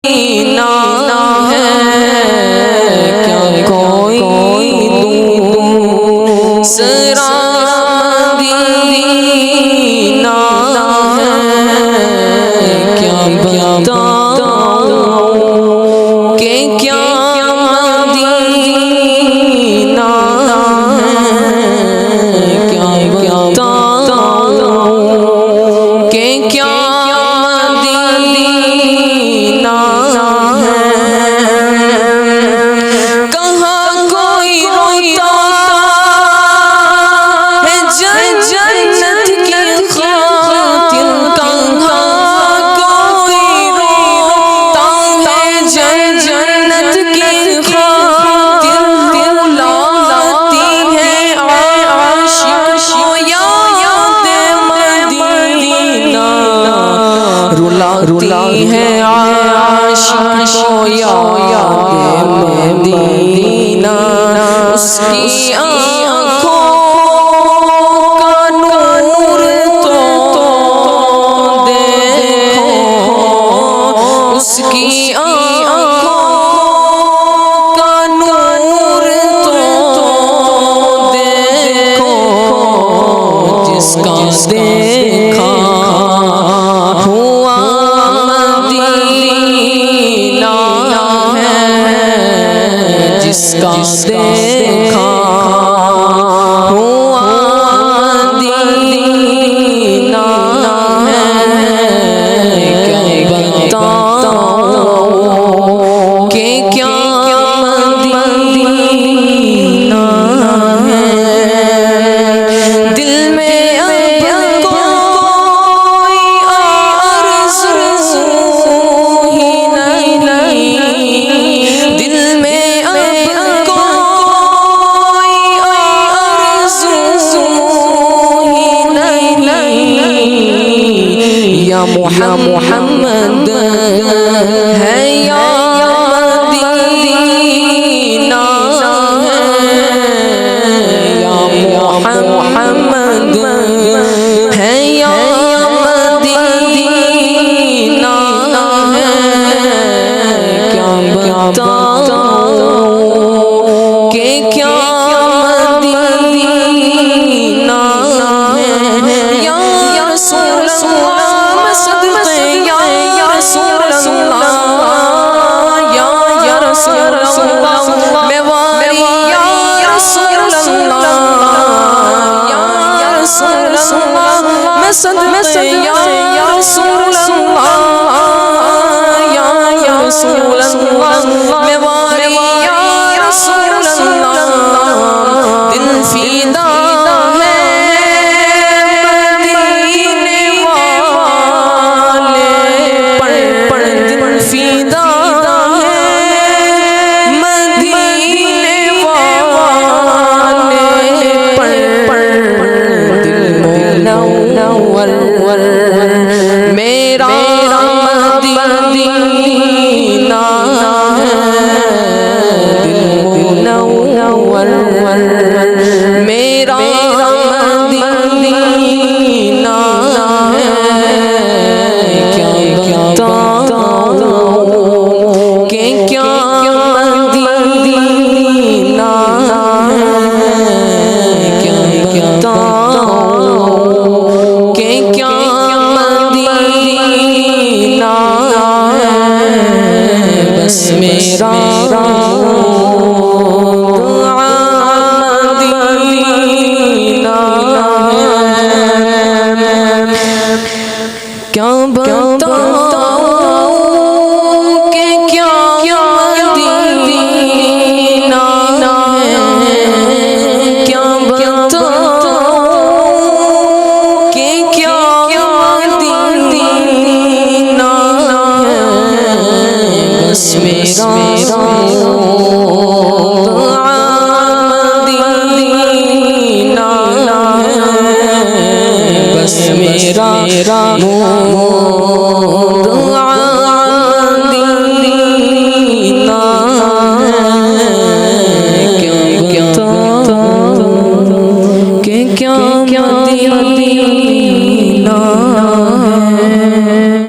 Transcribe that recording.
مدینہ ہے کیا کوئی دوسرا مدینہ ہے کیا بتاؤں کہ کیا مدینہ ہے کیا بتاؤں کہ کیا رلاتی ہے عاشق کو یاد مدینہ اس کی آنکھوں کا نور تو دیکھو اس کی آنکھوں کا نور تو دیکھو جس کا دیکھا جس کا دیکھا ہوا مدینہ ہے کیا بتاؤں کہ کیا مدینہ ہے دل میں محمد ہے یا مدینہ ہے یا محمد ہے یا مدینہ ہے کیا بتاؤں کہ کیا مدینہ ہے یا رسول اللہ صدقے یا رسول اللہ یا رسول اللہ میں واری یا رسول اللہ دل فیدا ہے مدینے والے پڑھ دل فیدا ہے مدینے والے پڑھ دل منور میرا مدینہ ہے دل منور میرا مدینہ ہے کیا بتاؤں کہ کیا مدینہ ہے کیا بتاؤں کہ کیا مدینہ ہے بس میرا مدینہ ہے کیا بتاؤں کہ کیا مدینہ ہے کیا بتاؤں کہ کیا مدینہ ہے بس میرا